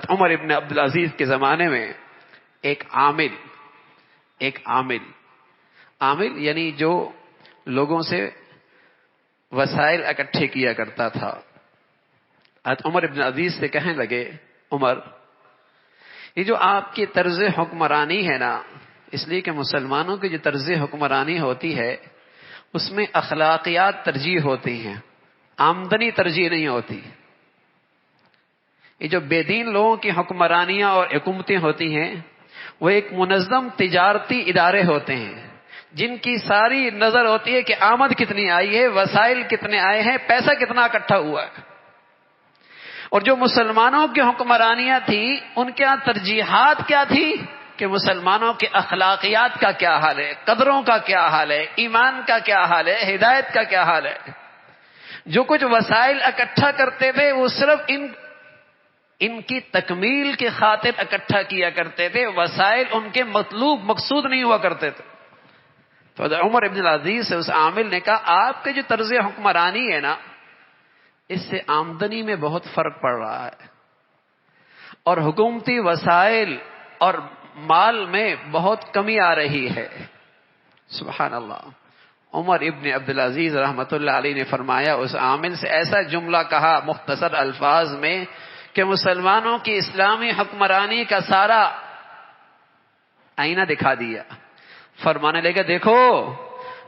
عمر ابن عبدالعزیز کے زمانے میں ایک عامل یعنی جو لوگوں سے وسائل اکٹھے کیا کرتا تھا، عمر ابن عزیز سے کہنے لگے، عمر یہ جو آپ کی طرز حکمرانی ہے نا، اس لیے کہ مسلمانوں کی جو طرز حکمرانی ہوتی ہے اس میں اخلاقیات ترجیح ہوتی ہیں، آمدنی ترجیح نہیں ہوتی۔ یہ جو بے دین لوگوں کی حکمرانیاں اور حکومتیں ہوتی ہیں وہ ایک منظم تجارتی ادارے ہوتے ہیں جن کی ساری نظر ہوتی ہے کہ آمد کتنی آئی ہے، وسائل کتنے آئے ہیں، پیسہ کتنا اکٹھا ہوا ہے۔ اور جو مسلمانوں کی حکمرانیاں تھیں ان کے یہاں ترجیحات کیا تھی کہ مسلمانوں کے اخلاقیات کا کیا حال ہے، قدروں کا کیا حال ہے، ایمان کا کیا حال ہے، ہدایت کا کیا حال ہے۔ جو کچھ وسائل اکٹھا کرتے تھے وہ صرف ان کی تکمیل کی خاطر اکٹھا کیا کرتے تھے، وسائل ان کے مطلوب مقصود نہیں ہوا کرتے تھے۔ تو عمر ابن العزیز سے اس عامل نے کہا، آپ کے جو طرز حکمرانی ہے نا اس سے آمدنی میں بہت فرق پڑ رہا ہے اور حکومتی وسائل اور مال میں بہت کمی آ رہی ہے۔ سبحان اللہ۔ عمر ابن عبدالعزیز رحمۃ اللہ علیہ نے فرمایا، اس عامل سے ایسا جملہ کہا مختصر الفاظ میں کہ مسلمانوں کی اسلامی حکمرانی کا سارا آئینہ دکھا دیا۔ فرمانے لگا، دیکھو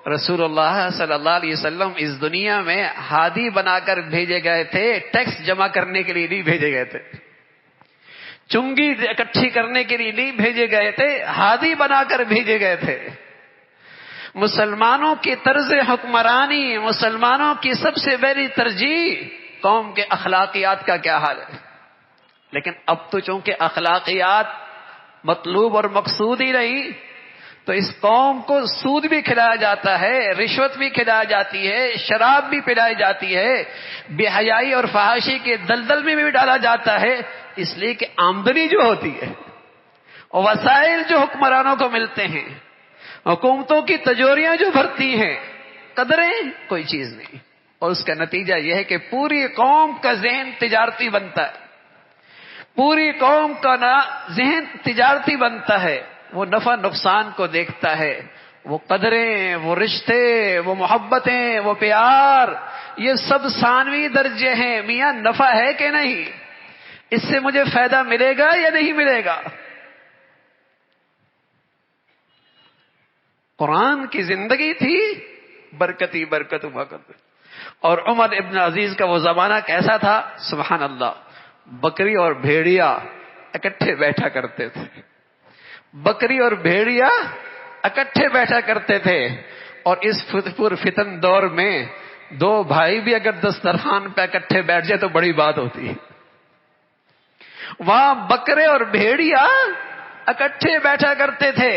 رسول اللہ صلی اللہ علیہ وسلم اس دنیا میں ہادی بنا کر بھیجے گئے تھے، ٹیکس جمع کرنے کے لیے نہیں بھیجے گئے تھے، چنگی اکٹھی کرنے کے لیے نہیں بھیجے گئے تھے، ہادی بنا کر بھیجے گئے تھے۔ مسلمانوں کی طرز حکمرانی، مسلمانوں کی سب سے بڑی ترجیح قوم کے اخلاقیات کا کیا حال ہے۔ لیکن اب تو چونکہ اخلاقیات مطلوب اور مقصود ہی رہی تو اس قوم کو سود بھی کھلایا جاتا ہے، رشوت بھی کھلائی جاتی ہے، شراب بھی پلائی جاتی ہے، بے حیائی اور فحاشی کے دلدل میں بھی ڈالا جاتا ہے، اس لیے کہ آمدنی جو ہوتی ہے اور وسائل جو حکمرانوں کو ملتے ہیں، حکومتوں کی تجوریاں جو بھرتی ہیں، قدریں کوئی چیز نہیں، اور اس کا نتیجہ یہ ہے کہ پوری قوم کا ذہن تجارتی بنتا ہے، پوری قوم کا ذہن تجارتی بنتا ہے، وہ نفع نقصان کو دیکھتا ہے، وہ قدریں، وہ رشتے، وہ محبتیں، وہ پیار، یہ سب ثانوی درجے ہیں، میاں نفع ہے کہ نہیں، اس سے مجھے فائدہ ملے گا یا نہیں ملے گا۔ قرآن کی زندگی تھی برکتی برکت ہوا کرتے، اور عمر ابن عزیز کا وہ زمانہ کیسا تھا، سبحان اللہ، بکری اور بھیڑیا اکٹھے بیٹھا کرتے تھے، بکری اور بھیڑیا اکٹھے بیٹھا کرتے تھے، اور اس فتن دور میں دو بھائی بھی اگر دسترخوان پہ اکٹھے بیٹھ جائے تو بڑی بات ہوتی ہے۔ وہاں بکرے اور بھیڑیا اکٹھے بیٹھا کرتے تھے،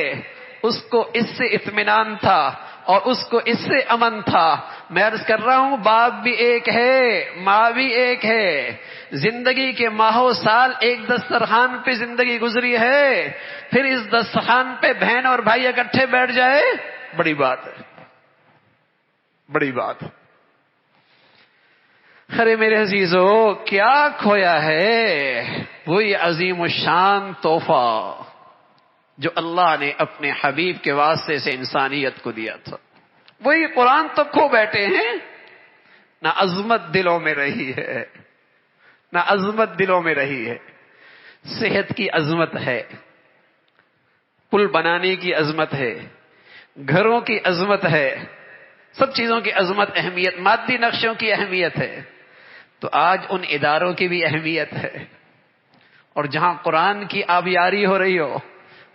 اس کو اس سے اطمینان تھا اور اس کو اس سے امن تھا۔ میں عرض کر رہا ہوں، باپ بھی ایک ہے، ماں بھی ایک ہے، زندگی کے ماہوں سال ایک دسترخوان پہ زندگی گزری ہے، پھر اس دسترخوان پہ بہن اور بھائی اکٹھے بیٹھ جائے، بڑی بات ہے، بڑی بات۔ ارے میرے عزیزو، کیا کھویا ہے؟ وہی عظیم الشان تحفہ جو اللہ نے اپنے حبیب کے واسطے سے انسانیت کو دیا تھا، وہی قرآن تو کھو بیٹھے ہیں۔ نہ عظمت دلوں میں رہی ہے، نہ عظمت دلوں میں رہی ہے۔ صحت کی عظمت ہے، پل بنانے کی عظمت ہے، گھروں کی عظمت ہے، سب چیزوں کی عظمت، اہمیت، مادی نقشوں کی اہمیت ہے، تو آج ان اداروں کی بھی اہمیت ہے۔ اور جہاں قرآن کی آبیاری ہو رہی ہو،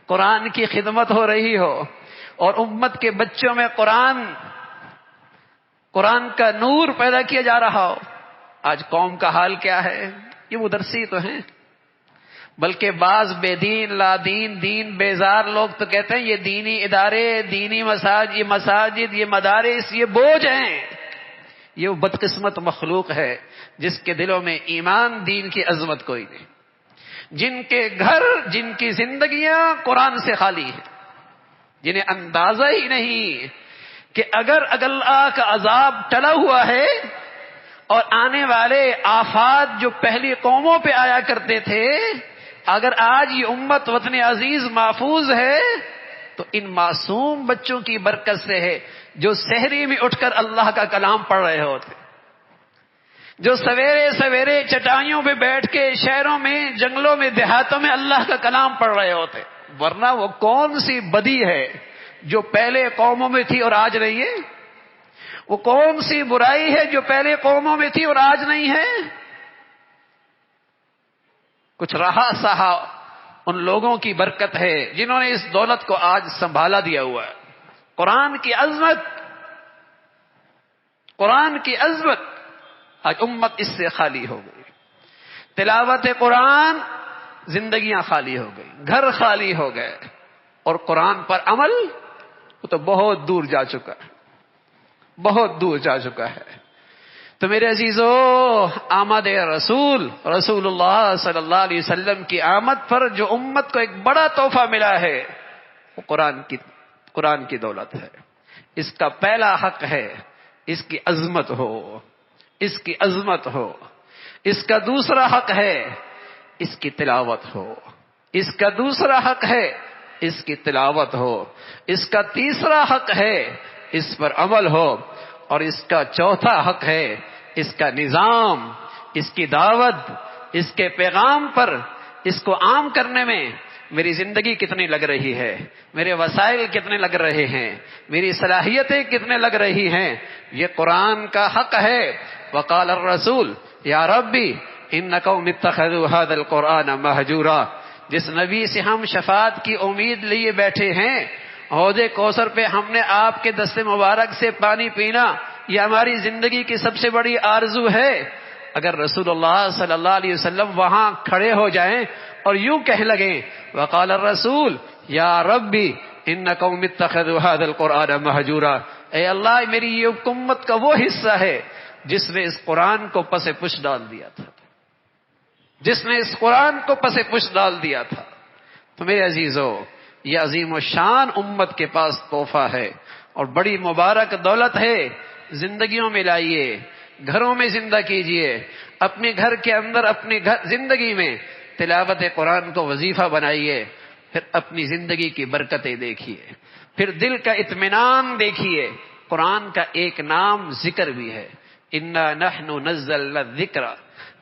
قرآن کی خدمت ہو رہی ہو، اور امت کے بچوں میں قرآن کا نور پیدا کیا جا رہا ہو، آج قوم کا حال کیا ہے؟ یہ مدرسی تو ہیں، بلکہ بعض بے دین، لا دین، دین بیزار لوگ تو کہتے ہیں یہ دینی ادارے، دینی مساجد، یہ مدارس، یہ بوجھ ہیں۔ یہ وہ بدقسمت مخلوق ہے جس کے دلوں میں ایمان، دین کی عظمت کوئی نہیں، جن کے گھر، جن کی زندگیاں قرآن سے خالی ہیں، جنہیں اندازہ ہی نہیں کہ اگر اللہ کا عذاب ٹلا ہوا ہے اور آنے والے آفات جو پہلی قوموں پہ آیا کرتے تھے، اگر آج یہ امت وطن عزیز محفوظ ہے تو ان معصوم بچوں کی برکت سے ہے، جو سحری میں اٹھ کر اللہ کا کلام پڑھ رہے ہوتے، جو سویرے سویرے چٹائیوں پہ بیٹھ کے شہروں میں، جنگلوں میں، دیہاتوں میں اللہ کا کلام پڑھ رہے ہوتے۔ ورنہ وہ کون سی بدی ہے جو پہلے قوموں میں تھی اور آج نہیں ہے؟ وہ کون سی برائی ہے جو پہلے قوموں میں تھی اور آج نہیں ہے؟ کچھ رہا سہا ان لوگوں کی برکت ہے جنہوں نے اس دولت کو آج سنبھالا دیا ہوا ہے۔ قرآن کی عظمت، قرآن کی عظمت آج امت اس سے خالی ہو گئی۔ تلاوت قرآن، زندگیاں خالی ہو گئی، گھر خالی ہو گئے، اور قرآن پر عمل وہ تو بہت دور جا چکا ہے، بہت دور جا چکا ہے۔ تو میرے عزیزو، آمد رسول اللہ صلی اللہ علیہ وسلم کی آمد پر جو امت کو ایک بڑا تحفہ ملا ہے وہ قرآن کی دولت ہے۔ اس کا پہلا حق ہے اس کی عظمت ہو، اس کی عظمت ہو۔ اس کا دوسرا حق ہے اس کی تلاوت ہو، اس کا دوسرا حق ہے اس کی تلاوت ہو، اس کا تیسرا حق ہے اس پر عمل ہو، اور اس کا چوتھا حق ہے اس کا نظام، اس کی دعوت، اس کے پیغام پر اس کو عام کرنے میں میری زندگی کتنی لگ رہی ہے، میرے وسائل کتنے لگ رہے ہیں، میری صلاحیتیں کتنے لگ رہی ہیں، یہ قرآن کا حق ہے۔ وقال الرسول یا ربی ان قوم اتخذوا هذا القرآن مہجورا۔ جس نبی سے ہم شفاعت کی امید لیے بیٹھے ہیں، حوض کوثر پہ ہم نے آپ کے دست مبارک سے پانی پینا، یہ ہماری زندگی کی سب سے بڑی آرزو ہے۔ اگر رسول اللہ صلی اللہ علیہ وسلم وہاں کھڑے ہو جائیں اور یوں کہہ لگیں وقال الرسول یا ربی ان قوم اتخذوا هذا القرآن مہجورا، اے اللہ میری یہ امت کا وہ حصہ ہے جس نے اس قرآن کو پس پش ڈال دیا تھا، جس نے اس قرآن کو پس پش ڈال دیا تھا۔ تو میرے عزیزو، یہ عظیم الشان امت کے پاس تحفہ ہے اور بڑی مبارک دولت ہے۔ زندگیوں میں لائیے، گھروں میں زندہ کیجئے، اپنے گھر کے اندر، اپنی زندگی میں تلاوت قرآن کو وظیفہ بنائیے، پھر اپنی زندگی کی برکتیں دیکھیے، پھر دل کا اطمینان دیکھیے۔ قرآن کا ایک نام ذکر بھی ہے، انا نحن نزلنا الذکر،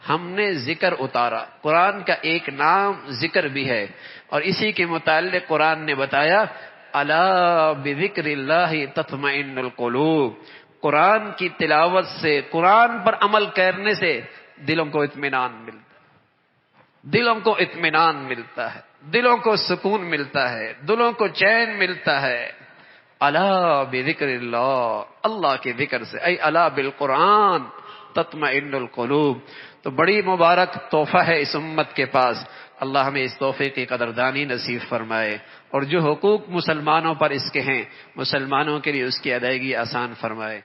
ہم نے ذکر اتارا۔ قرآن کا ایک نام ذکر بھی ہے، اور اسی کے متعلق قرآن نے بتایا الا بذکر اللہ تطمئن القلوب، قرآن کی تلاوت سے، قرآن پر عمل کرنے سے دلوں کو اطمینان ملتا ہے، دلوں کو اطمینان ملتا ہے، دلوں کو سکون ملتا ہے، دلوں کو چین ملتا ہے۔ الا بذکر اللہ، اللہ کے ذکر سے، اے الا بالقرآن تطمئن القلوب۔ تو بڑی مبارک تحفہ ہے اس امت کے پاس، اللہ ہمیں اس تحفے کی قدردانی نصیب فرمائے، اور جو حقوق مسلمانوں پر اس کے ہیں، مسلمانوں کے لیے اس کی ادائیگی آسان فرمائے۔